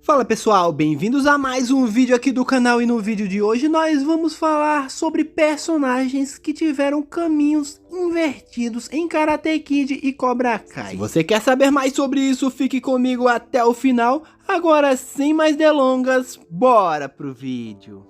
Fala pessoal, bem-vindos a mais um vídeo aqui do canal e no vídeo de hoje nós vamos falar sobre personagens que tiveram caminhos invertidos em Karate Kid e Cobra Kai. Se você quer saber mais sobre isso, fique comigo até o final. Agora, sem mais delongas, bora pro vídeo.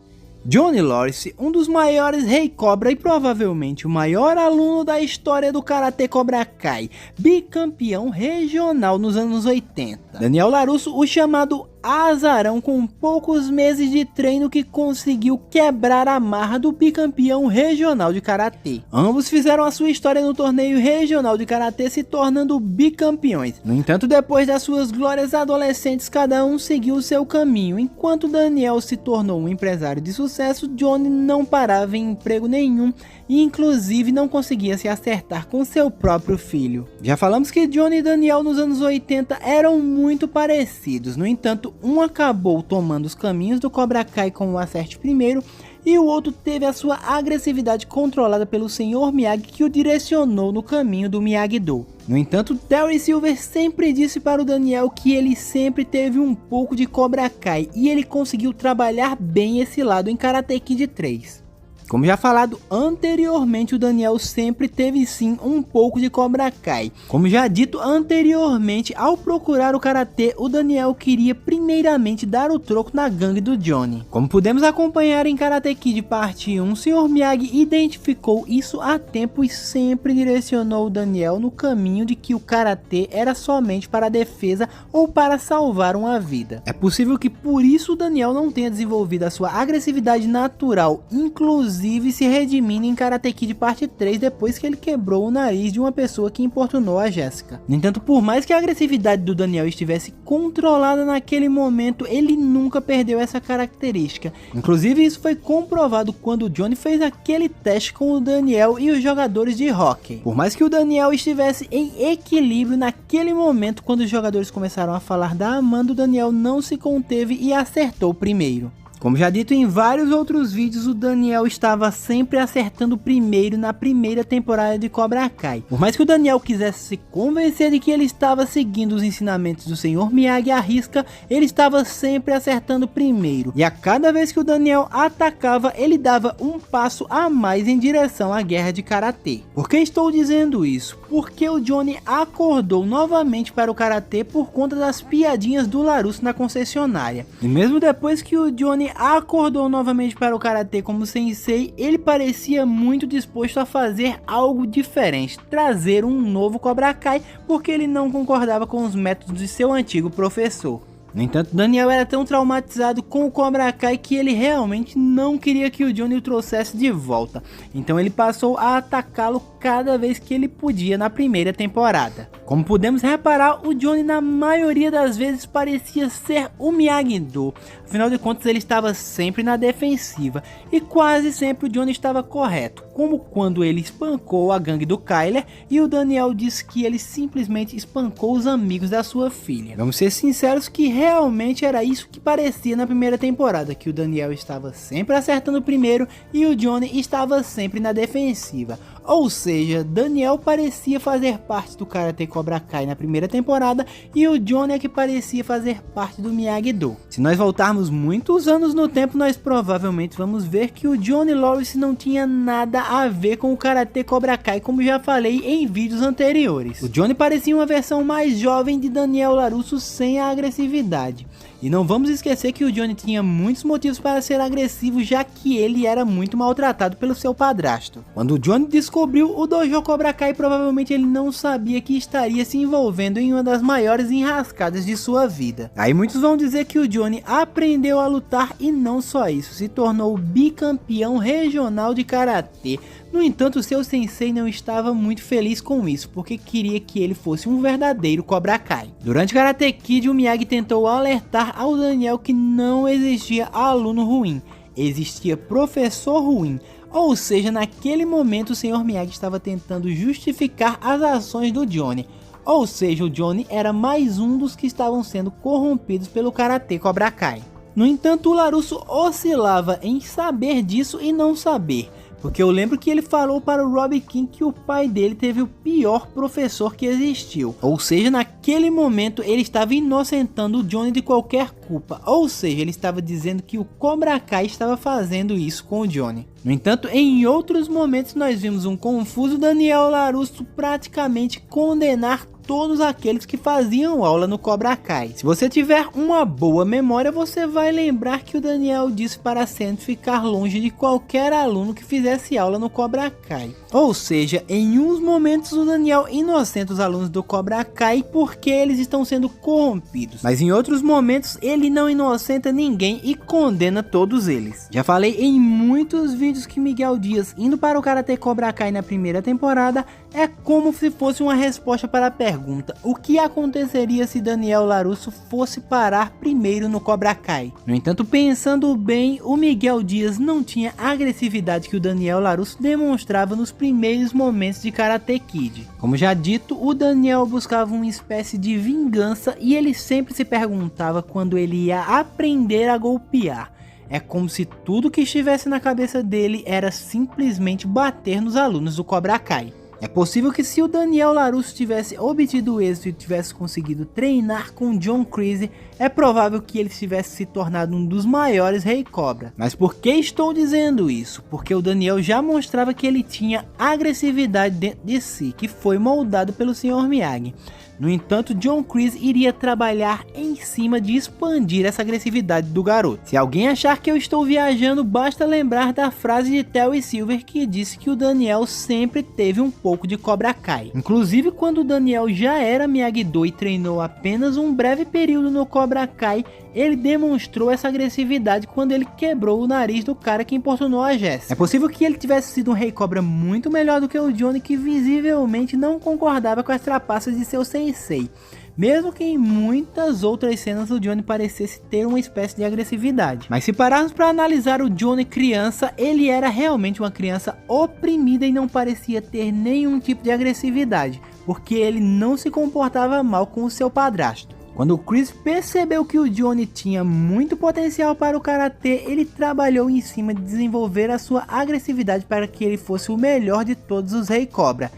Johnny Lawrence, um dos maiores Rei Cobra e provavelmente o maior aluno da história do Karate Cobra Kai, bicampeão regional nos anos 80. Daniel LaRusso, o chamado azarão com poucos meses de treino que conseguiu quebrar a marra do bicampeão regional de Karatê. Ambos fizeram a sua história no torneio regional de Karatê, se tornando bicampeões. No entanto, depois das suas glórias adolescentes, cada um seguiu o seu caminho. Enquanto Daniel se tornou um empresário de sucesso, Johnny não parava em emprego nenhum e inclusive não conseguia se acertar com seu próprio filho. Já falamos que Johnny e Daniel nos anos 80 eram muito parecidos. No entanto, um acabou tomando os caminhos do Cobra Kai com o Acerte primeiro e o outro teve a sua agressividade controlada pelo Sr. Miyagi, que o direcionou no caminho do Miyagi-Do. No entanto, Terry Silver sempre disse para o Daniel que ele sempre teve um pouco de Cobra Kai e ele conseguiu trabalhar bem esse lado em Karate Kid 3. Como já falado anteriormente, o Daniel sempre teve sim um pouco de Cobra Kai. Como já dito anteriormente, ao procurar o Karatê, o Daniel queria primeiramente dar o troco na gangue do Johnny. Como podemos acompanhar em Karate Kid parte 1, o Sr. Miyagi identificou isso a tempo e sempre direcionou o Daniel no caminho de que o Karatê era somente para a defesa ou para salvar uma vida. É possível que por isso o Daniel não tenha desenvolvido a sua agressividade natural, inclusive se redimindo em Karate Kid parte 3 depois que ele quebrou o nariz de uma pessoa que importunou a Jessica. No entanto, por mais que a agressividade do Daniel estivesse controlada naquele momento, ele nunca perdeu essa característica. Inclusive, isso foi comprovado quando o Johnny fez aquele teste com o Daniel e os jogadores de hóquei. Por mais que o Daniel estivesse em equilíbrio naquele momento, quando os jogadores começaram a falar da Amanda, o Daniel não se conteve e acertou primeiro. Como já dito em vários outros vídeos, o Daniel estava sempre acertando primeiro na primeira temporada de Cobra Kai. Por mais que o Daniel quisesse se convencer de que ele estava seguindo os ensinamentos do Sr. Miyagi à risca, ele estava sempre acertando primeiro. E a cada vez que o Daniel atacava, ele dava um passo a mais em direção à guerra de Karatê. Por que estou dizendo isso? Porque o Johnny acordou novamente para o Karatê por conta das piadinhas do LaRusso na concessionária. E mesmo depois que o Johnny acordou novamente para o Karatê como sensei, ele parecia muito disposto a fazer algo diferente, trazer um novo Cobra Kai, porque ele não concordava com os métodos de seu antigo professor. No entanto, Daniel era tão traumatizado com o Cobra Kai que ele realmente não queria que o Johnny o trouxesse de volta. Então ele passou a atacá-lo cada vez que ele podia na primeira temporada. Como podemos reparar, o Johnny na maioria das vezes parecia ser o Miyagi-Do. Afinal de contas, ele estava sempre na defensiva e quase sempre o Johnny estava correto. Como quando ele espancou a gangue do Kyler e o Daniel disse que ele simplesmente espancou os amigos da sua filha. Vamos ser sinceros que realmente era isso que parecia na primeira temporada, que o Daniel estava sempre acertando primeiro e o Johnny estava sempre na defensiva. Ou seja, Daniel parecia fazer parte do Karate Cobra Kai na primeira temporada e o Johnny é que parecia fazer parte do Miyagi-Do. Se nós voltarmos muitos anos no tempo, nós provavelmente vamos ver que o Johnny Lawrence não tinha nada a ver com o Karate Cobra Kai, como já falei em vídeos anteriores. O Johnny parecia uma versão mais jovem de Daniel LaRusso sem a agressividade. E não vamos esquecer que o Johnny tinha muitos motivos para ser agressivo, já que ele era muito maltratado pelo seu padrasto. Quando o Johnny descobriu o Dojo Cobra Kai, provavelmente ele não sabia que estaria se envolvendo em uma das maiores enrascadas de sua vida. Aí muitos vão dizer que o Johnny aprendeu a lutar e não só isso, se tornou bicampeão regional de Karatê. No entanto, seu sensei não estava muito feliz com isso, porque queria que ele fosse um verdadeiro Cobra Kai. Durante Karate Kid, o Miyagi tentou alertar ao Daniel que não existia aluno ruim, existia professor ruim. Ou seja, naquele momento o Sr. Miyagi estava tentando justificar as ações do Johnny. Ou seja, o Johnny era mais um dos que estavam sendo corrompidos pelo Karate Cobra Kai. No entanto, o LaRusso oscilava em saber disso e não saber. Porque eu lembro que ele falou para o Robbie King que o pai dele teve o pior professor que existiu. Ou seja, naquele naquele momento ele estava inocentando o Johnny de qualquer culpa, ou seja, ele estava dizendo que o Cobra Kai estava fazendo isso com o Johnny. No entanto, em outros momentos nós vimos um confuso Daniel LaRusso praticamente condenar todos aqueles que faziam aula no Cobra Kai. Se você tiver uma boa memória, você vai lembrar que o Daniel disse para sempre ficar longe de qualquer aluno que fizesse aula no Cobra Kai. Ou seja, em uns momentos o Daniel inocenta os alunos do Cobra Kai porque eles estão sendo corrompidos, mas em outros momentos ele não inocenta ninguém e condena todos eles. Já falei em muitos vídeos que Miguel Dias indo para o Karate Cobra Kai na primeira temporada é como se fosse uma resposta para a pergunta: o que aconteceria se Daniel LaRusso fosse parar primeiro no Cobra Kai? No entanto, pensando bem, o Miguel Dias não tinha a agressividade que o Daniel LaRusso demonstrava nos primeiros momentos de Karate Kid. Como já dito, o Daniel buscava uma espécie de vingança e ele sempre se perguntava quando ele ia aprender a golpear. É como se tudo que estivesse na cabeça dele era simplesmente bater nos alunos do Cobra Kai. É possível que se o Daniel LaRusso tivesse obtido êxito e tivesse conseguido treinar com John Kreese, é provável que ele tivesse se tornado um dos maiores Rei Cobra. Mas por que estou dizendo isso? Porque o Daniel já mostrava que ele tinha agressividade dentro de si, que foi moldado pelo Sr. Miyagi. No entanto, John Kreese iria trabalhar em cima de expandir essa agressividade do garoto. Se alguém achar que eu estou viajando, basta lembrar da frase de Terry Silver que disse que o Daniel sempre teve um pouco de Cobra Kai. Inclusive, quando o Daniel já era Miyagi-Do e treinou apenas um breve período no Cobra Kai, ele demonstrou essa agressividade quando ele quebrou o nariz do cara que importunou a Jessica. É possível que ele tivesse sido um Rei Cobra muito melhor do que o Johnny, que visivelmente não concordava com as trapaças de seu sensei, mesmo que em muitas outras cenas o Johnny parecesse ter uma espécie de agressividade. Mas se pararmos para analisar o Johnny criança, ele era realmente uma criança oprimida e não parecia ter nenhum tipo de agressividade, porque ele não se comportava mal com o seu padrasto. Quando o Chris percebeu que o Johnny tinha muito potencial para o Karatê, ele trabalhou em cima de desenvolver a sua agressividade para que ele fosse o melhor de todos os Rei Cobra.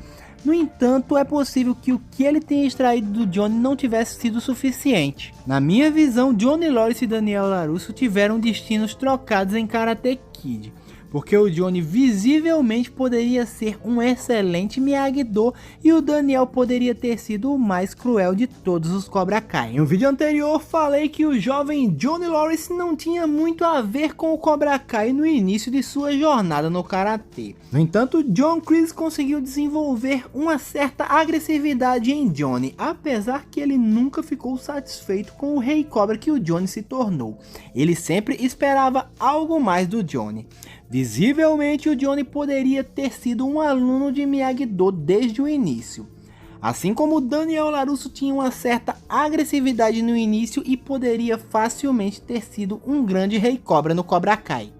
No entanto, é possível que o que ele tenha extraído do Johnny não tivesse sido suficiente. Na minha visão, Johnny Lawrence e Daniel LaRusso tiveram destinos trocados em Karate Kid, porque o Johnny visivelmente poderia ser um excelente Miyagi-Do e o Daniel poderia ter sido o mais cruel de todos os Cobra Kai. Em um vídeo anterior falei que o jovem Johnny Lawrence não tinha muito a ver com o Cobra Kai no início de sua jornada no Karatê. No entanto, John Kreese conseguiu desenvolver uma certa agressividade em Johnny, apesar que ele nunca ficou satisfeito com o Rei Cobra que o Johnny se tornou. Ele sempre esperava algo mais do Johnny. Visivelmente, o Johnny poderia ter sido um aluno de Miyagi-Do desde o início. Assim como o Daniel LaRusso tinha uma certa agressividade no início e poderia facilmente ter sido um grande Rei Cobra no Cobra Kai.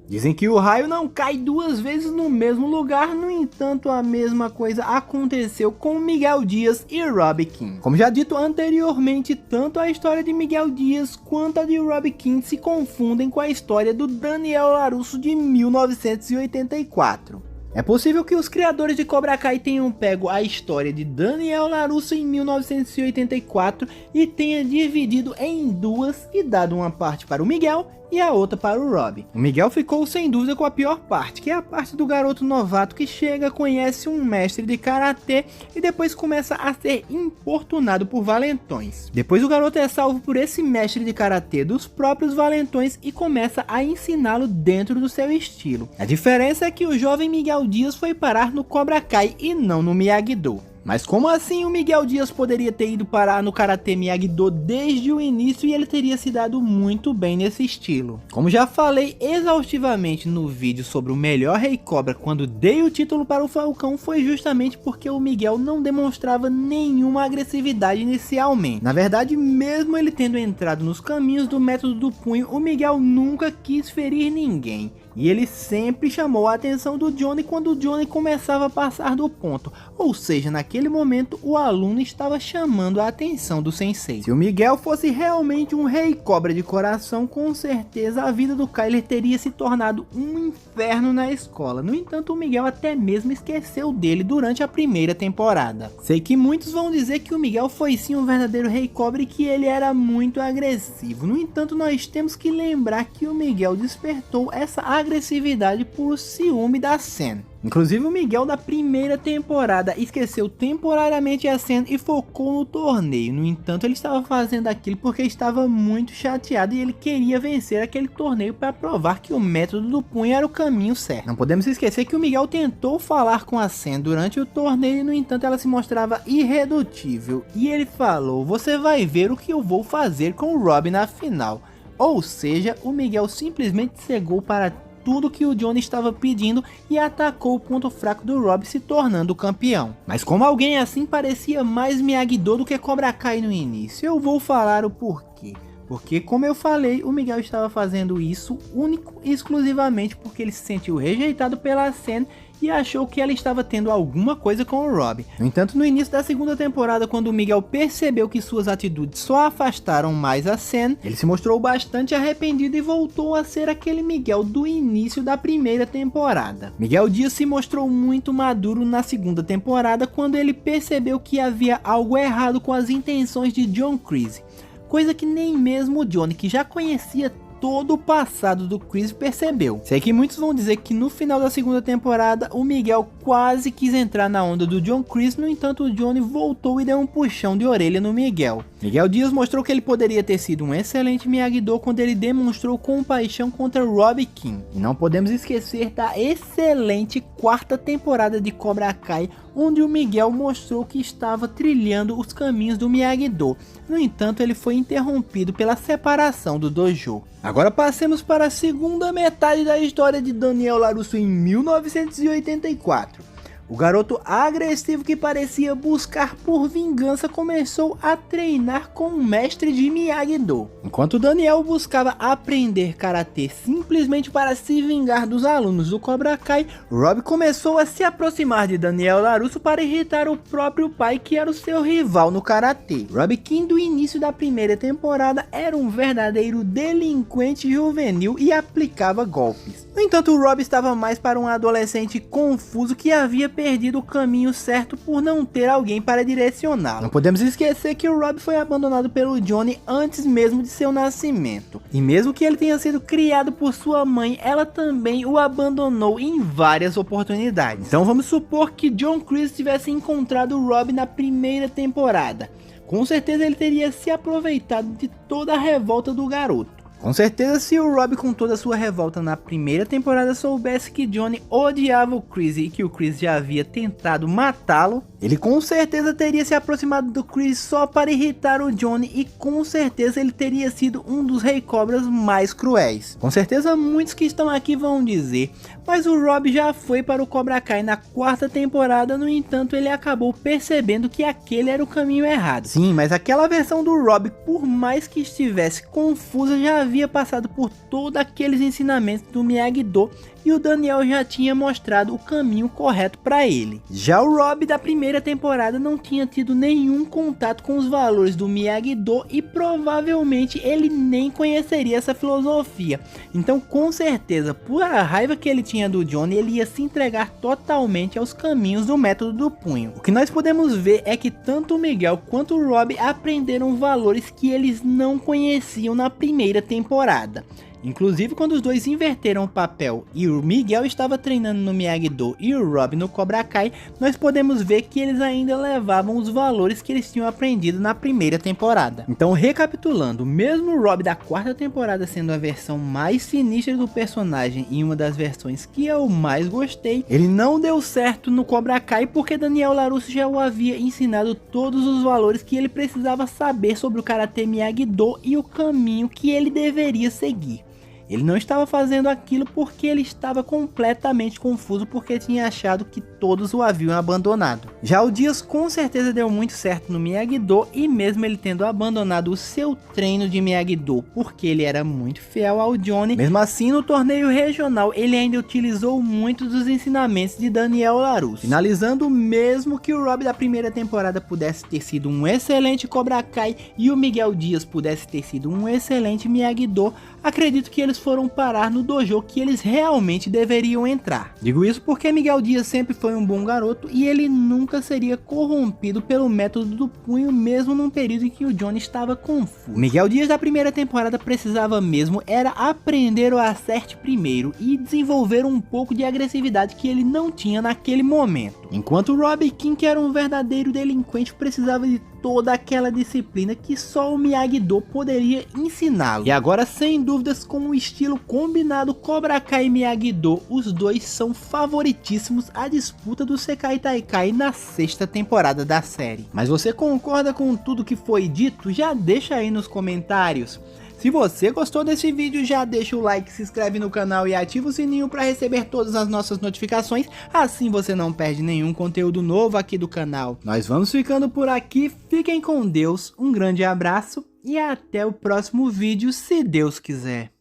Dizem que o raio não cai duas vezes no mesmo lugar, no entanto a mesma coisa aconteceu com Miguel Dias e Robbie King. Como já dito anteriormente, tanto a história de Miguel Dias quanto a de Robbie King se confundem com a história do Daniel LaRusso de 1984. É possível que os criadores de Cobra Kai tenham pego a história de Daniel LaRusso em 1984 e tenha dividido em duas e dado uma parte para o Miguel e a outra para o Robbie. O Miguel ficou sem dúvida com a pior parte, que é a parte do garoto novato que chega, conhece um mestre de karatê e depois começa a ser importunado por valentões. Depois o garoto é salvo por esse mestre de karatê dos próprios valentões e começa a ensiná-lo dentro do seu estilo. A diferença é que o jovem Miguel Dias foi parar no Cobra Kai e não no Miyagi-Do. Mas como assim o Miguel Dias poderia ter ido parar no Karate Miyagi-Do desde o início e ele teria se dado muito bem nesse estilo? Como já falei exaustivamente no vídeo sobre o melhor Rei Cobra quando dei o título para o Falcão, foi justamente porque o Miguel não demonstrava nenhuma agressividade inicialmente. Na verdade, mesmo ele tendo entrado nos caminhos do método do punho, o Miguel nunca quis ferir ninguém. E ele sempre chamou a atenção do Johnny quando o Johnny começava a passar do ponto, ou seja, naquele naquele momento o aluno estava chamando a atenção do sensei. Se o Miguel fosse realmente um rei cobra de coração, com certeza a vida do Kyler teria se tornado um inferno na escola. No entanto, o Miguel até mesmo esqueceu dele durante a primeira temporada. Sei que muitos vão dizer que o Miguel foi sim um verdadeiro rei cobra e que ele era muito agressivo. No entanto, nós temos que lembrar que o Miguel despertou essa agressividade por ciúme da Sam. Inclusive o Miguel da primeira temporada esqueceu temporariamente a Sam e focou no torneio. No entanto, ele estava fazendo aquilo porque estava muito chateado e ele queria vencer aquele torneio para provar que o método do punho era o caminho certo. Não podemos esquecer que o Miguel tentou falar com a Sam durante o torneio, no entanto ela se mostrava irredutível. E ele falou: "Você vai ver o que eu vou fazer com o Rob na final." Ou seja, o Miguel simplesmente cegou para tudo que o Johnny estava pedindo e atacou o ponto fraco do Rob, se tornando o campeão. Mas como alguém assim parecia mais Miyagi-Do do que Cobra Kai no início, eu vou falar o porquê. Porque, como eu falei, o Miguel estava fazendo isso único e exclusivamente porque ele se sentiu rejeitado pela Sam e achou que ela estava tendo alguma coisa com o Rob. No entanto, no início da segunda temporada, quando o Miguel percebeu que suas atitudes só afastaram mais a Sam, ele se mostrou bastante arrependido e voltou a ser aquele Miguel do início da primeira temporada. Miguel Diaz se mostrou muito maduro na segunda temporada quando ele percebeu que havia algo errado com as intenções de John Kreese, coisa que nem mesmo o Johnny, que já conhecia todo o passado do Chris, percebeu. Sei que muitos vão dizer que no final da segunda temporada o Miguel quase quis entrar na onda do John Chris, no entanto o Johnny voltou e deu um puxão de orelha no Miguel. Miguel Diaz mostrou que ele poderia ter sido um excelente Miyagi-Do quando ele demonstrou compaixão contra Robbie King. E não podemos esquecer da excelente quarta temporada de Cobra Kai, onde o Miguel mostrou que estava trilhando os caminhos do Miyagi-Do. No entanto, ele foi interrompido pela separação do dojo. Agora passemos para a segunda metade da história de Daniel LaRusso em 1984. O garoto agressivo que parecia buscar por vingança começou a treinar com um mestre de Miyagi-Do. Enquanto Daniel buscava aprender karatê simplesmente para se vingar dos alunos do Cobra Kai, Rob começou a se aproximar de Daniel LaRusso para irritar o próprio pai, que era o seu rival no karatê. Robbie King, do início da primeira temporada, era um verdadeiro delinquente juvenil e aplicava golpes. No entanto, o Rob estava mais para um adolescente confuso que havia perdido o caminho certo por não ter alguém para direcioná-lo. Não podemos esquecer que o Rob foi abandonado pelo Johnny antes mesmo de seu nascimento. E mesmo que ele tenha sido criado por sua mãe, ela também o abandonou em várias oportunidades. Então vamos supor que John Kreese tivesse encontrado o Rob na primeira temporada. Com certeza ele teria se aproveitado de toda a revolta do garoto. Com certeza, se o Rob, com toda a sua revolta na primeira temporada, soubesse que Johnny odiava o Chris e que o Chris já havia tentado matá-lo, ele com certeza teria se aproximado do Chris só para irritar o Johnny, e com certeza ele teria sido um dos Rei Cobras mais cruéis. Com certeza muitos que estão aqui vão dizer: mas o Rob já foi para o Cobra Kai na quarta temporada, no entanto ele acabou percebendo que aquele era o caminho errado. Sim, mas aquela versão do Rob, por mais que estivesse confusa, já havia passado por todos aqueles ensinamentos do Miyagi-Do e o Daniel já tinha mostrado o caminho correto para ele. Já o Rob da primeira temporada não tinha tido nenhum contato com os valores do Miyagi-Do e provavelmente ele nem conheceria essa filosofia. Então, com certeza, por a raiva que ele tinha do Johnny, ele ia se entregar totalmente aos caminhos do método do punho. O que nós podemos ver é que tanto o Miguel quanto o Rob aprenderam valores que eles não conheciam na primeira temporada. Inclusive, quando os dois inverteram o papel e o Miguel estava treinando no Miyagi-Do e o Rob no Cobra Kai, nós podemos ver que eles ainda levavam os valores que eles tinham aprendido na primeira temporada. Então, recapitulando, mesmo o Rob da quarta temporada sendo a versão mais sinistra do personagem e uma das versões que eu mais gostei, ele não deu certo no Cobra Kai porque Daniel LaRusso já o havia ensinado todos os valores que ele precisava saber sobre o Karatê Miyagi-Do e o caminho que ele deveria seguir. Ele não estava fazendo aquilo porque ele estava completamente confuso, porque tinha achado que todos o haviam abandonado. Já o Dias com certeza deu muito certo no Miyagi-Do, e mesmo ele tendo abandonado o seu treino de Miyagi-Do porque ele era muito fiel ao Johnny, mesmo assim no torneio regional ele ainda utilizou muitos dos ensinamentos de Daniel LaRusso, finalizando mesmo que o Rob da primeira temporada pudesse ter sido um excelente Cobra Kai e o Miguel Dias pudesse ter sido um excelente Miyagi-Do. Acredito que eles foram parar no dojo que eles realmente deveriam entrar. Digo isso porque Miguel Dias sempre foi um bom garoto e ele nunca seria corrompido pelo método do punho, mesmo num período em que o Johnny estava confuso. O Miguel Dias da primeira temporada precisava mesmo era aprender o acerte primeiro e desenvolver um pouco de agressividade que ele não tinha naquele momento. Enquanto o Robbie King, que era um verdadeiro delinquente, precisava de toda aquela disciplina que só o Miyagi-Do poderia ensiná-lo. E agora, sem dúvidas, com o estilo combinado Cobra Kai e Miyagi-Do, os dois são favoritíssimos à disputa do Sekai Taikai na 6ª temporada da série. Mas você concorda com tudo que foi dito? Já deixa aí nos comentários. Se você gostou desse vídeo, já deixa o like, se inscreve no canal e ativa o sininho para receber todas as nossas notificações, assim você não perde nenhum conteúdo novo aqui do canal. Nós vamos ficando por aqui, fiquem com Deus, um grande abraço e até o próximo vídeo, se Deus quiser.